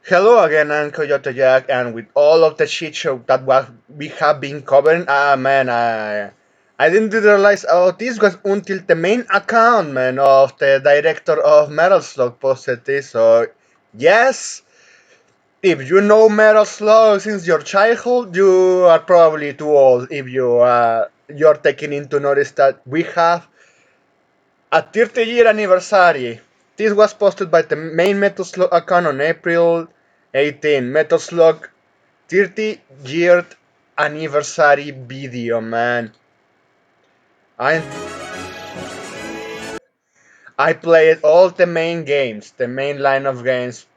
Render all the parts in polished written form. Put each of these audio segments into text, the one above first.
Hello again, I'm Coyote Jack, and with all of the shit show that we have been covering, man, I didn't realize this was until the main account, man, of the director of Metal Slug posted this. So, yes, if you know Metal Slug since your childhood, you are probably too old if you're taking into notice that we have a 30-year anniversary. This was posted by the main Metal Slug account on April 18. Metal Slug 30-year anniversary video, man. I I played all the main games, the main line of games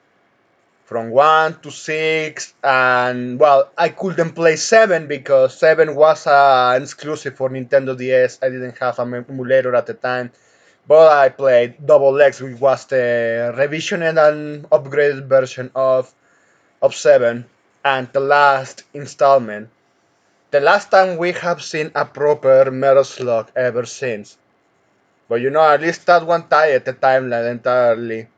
from 1 to 6, and well, I couldn't play 7 because 7 was an exclusive for Nintendo DS. I didn't have an emulator at the time. But I played Double X, which was the revisioned and upgraded version of 7, and the last installment. The last time we have seen a proper Metal Slug ever since. But at least that one tied the timeline entirely.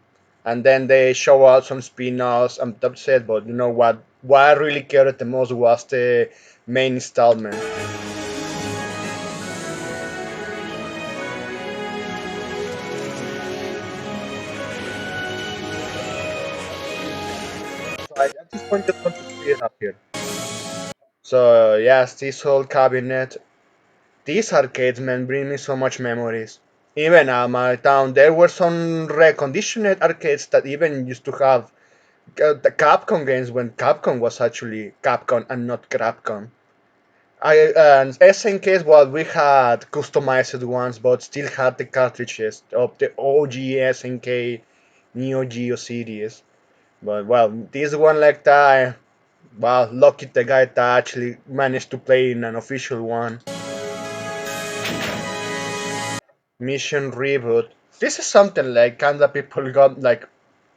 And then they show out some spin-offs and top set, but you know what I really cared the most was the main installment. So at this point just want to clear it up here. So yes, this whole cabinet, these arcades, man, bring me so much memories. Even at my town, there were some reconditioned arcades that even used to have the Capcom games when Capcom was actually Capcom and not Crapcom. And SNKs, well, we had customized ones, but still had the cartridges of the OG SNK Neo Geo series. But well, this one like that, well, lucky the guy that actually managed to play in an official one. Mission reboot. This is something like kinda people got like,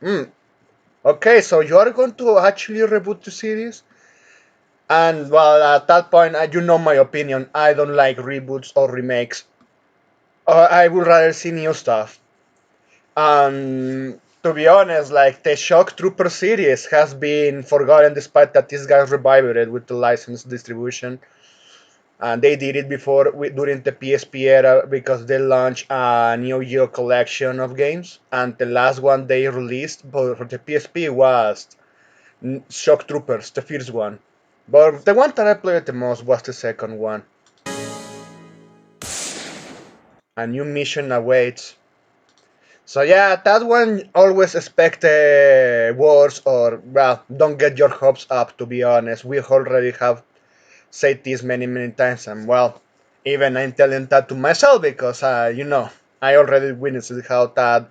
hmm, okay, so you are going to actually reboot the series? And well, at that point, you know my opinion. I don't like reboots or remakes. I would rather see new stuff. To be honest, like the Shock Trooper series has been forgotten despite that these guys revived it with the licensed distribution. And they did it before during the PSP era because they launched a Neo Geo collection of games, and the last one they released for the PSP was Shock Troopers, the first one. But the one that I played the most was the second one. A new mission awaits. So yeah, that one always expect wars or well, don't get your hopes up. To be honest, we already have said this many times, and well, even I'm telling that to myself because I already witnessed how that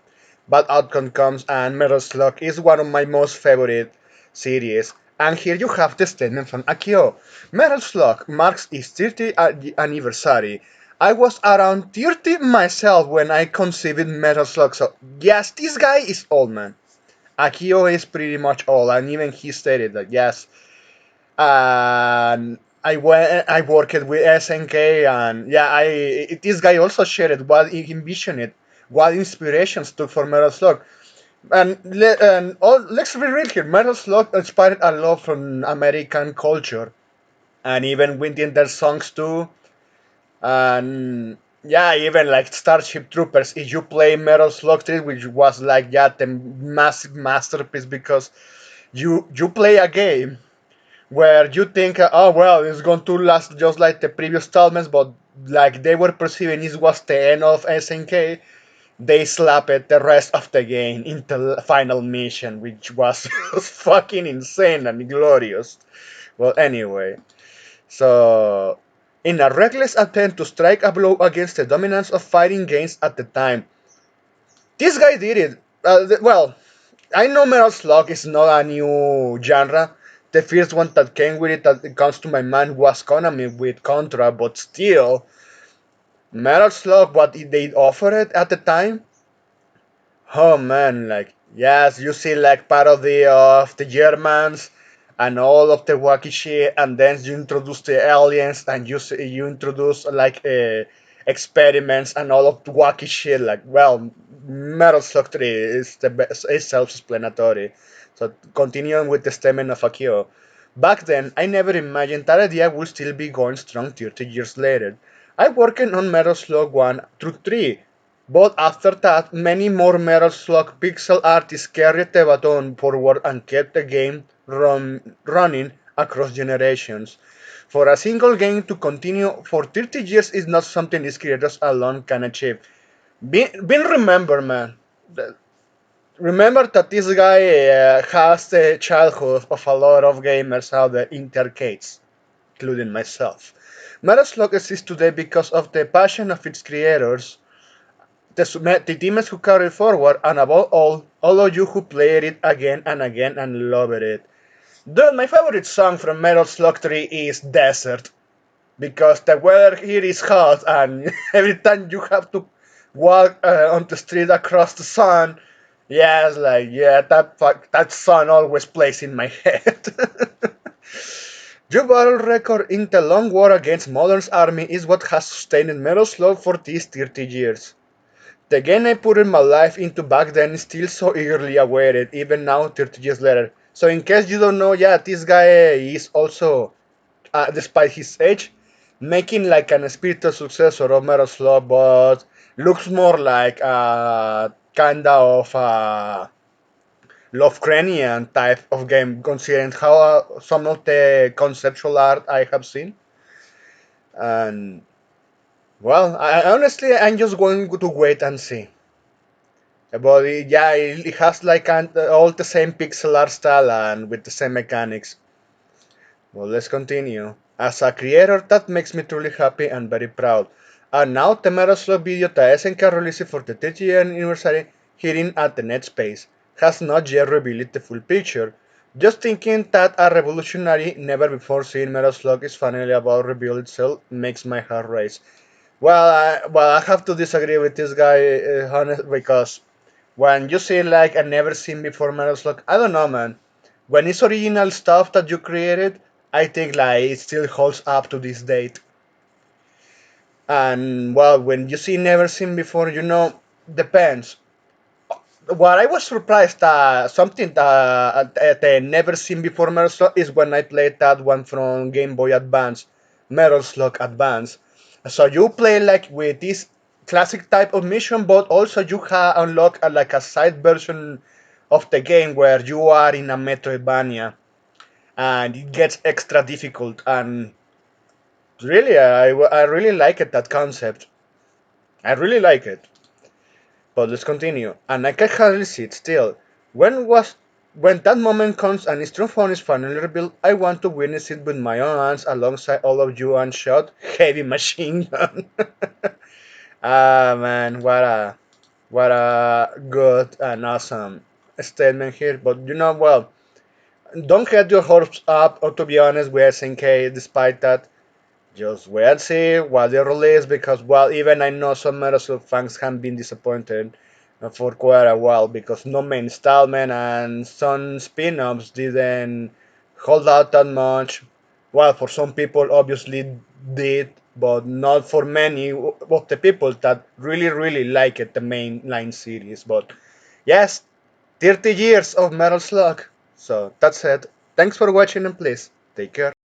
bad outcome comes, and Metal Slug is one of my most favorite series. And here you have the statement from Akio. Metal Slug marks its 30th anniversary. I was around 30 myself when I conceived Metal Slug, so yes, this guy is old, man. Akio is pretty much old, and even he stated that yes, and I worked with SNK, and yeah, this guy also shared what he envisioned, what inspirations took for Metal Slug. Let's be real here. Metal Slug inspired a lot from American culture, and even within their songs too. And yeah, even like Starship Troopers. If you play Metal Slug 3, which was like yeah the massive masterpiece because you play a game where you think, oh well, it's going to last just like the previous installments, but like they were perceiving it was the end of SNK, they slapped the rest of the game into the final mission, which was fucking insane and glorious. Well, anyway, so in a reckless attempt to strike a blow against the dominance of fighting games at the time, this guy did it. Well, I know Metal Slug is not a new genre. The first one that came with it that comes to my mind was Konami with Contra, but still, Metal Slug, what they offered at the time, oh man, like, yes, you see like parody of the Germans and all of the wacky shit, and then you introduce the aliens and you introduce like experiments and all of the wacky shit. Like, well, Metal Slug 3 is the best, is self-explanatory. So continuing with the statement of Akio. Back then, I never imagined that idea would still be going strong 30 years later. I worked on Metal Slug 1 through 3, but after that, many more Metal Slug pixel artists carried the baton forward and kept the game running across generations. For a single game to continue for 30 years is not something these creators alone can achieve. Being remember, man. Remember that this guy has the childhood of a lot of gamers out there in the arcades, including myself. Metal Slug exists today because of the passion of its creators, the teams who carry it forward, and above all of you who played it again and again and loved it. Dude, my favorite song from Metal Slug 3 is Desert, because the weather here is hot, and every time you have to walk on the street across the sun, yeah, it's like, yeah, that song always plays in my head. Your battle record in the long war against Modern's army is what has sustained Metal Slug for these 30 years. The game I put in my life into back then is still so eagerly awaited, even now 30 years later. So in case you don't know, yeah, this guy is also, despite his age, making like an spiritual successor of Metal Slug, but looks more like a kinda of a Lovecraftian type of game, considering how some of the conceptual art I have seen. And well, honestly, I'm just going to wait and see. But yeah, it has like all the same pixel art style and with the same mechanics. Well, let's continue. As a creator, that makes me truly happy and very proud. And now the Metal video that SNK released for the 30th anniversary hitting at the net space has not yet revealed the full picture. Just thinking that a revolutionary, never before seen Metal Slug is finally about to reveal itself makes my heart race. Well, I have to disagree with this guy, honest, because when you see like a never seen before Metal Slug, I don't know, man. When it's original stuff that you created, I think like it still holds up to this date. And well, when you see never seen before, depends. What I was surprised something that never seen before Metal Slug is when I played that one from Game Boy Advance, Metal Slug Advance. So you play like with this classic type of mission, but also you have unlock like a side version of the game where you are in a Metroidvania, and it gets extra difficult. And really, I really like it, that concept. I really like it. But let's continue. And I can hardly sit still. When that moment comes and Strongphone is finally revealed, I want to witness it with my own hands alongside all of you and shout heavy machine gun. Ah man, what a good and awesome statement here. But well, don't get your hopes up, or to be honest with SNK, despite that. Just wait and see what they release, because well, even I know some Microsoft fans have been disappointed for quite a while because no main installment and some spin-offs didn't hold out that much. Well, for some people obviously did, but not for many of the people that really like it, the mainline series. But yes, 30 years of Metal Slug. So that's it. Thanks for watching, and please take care.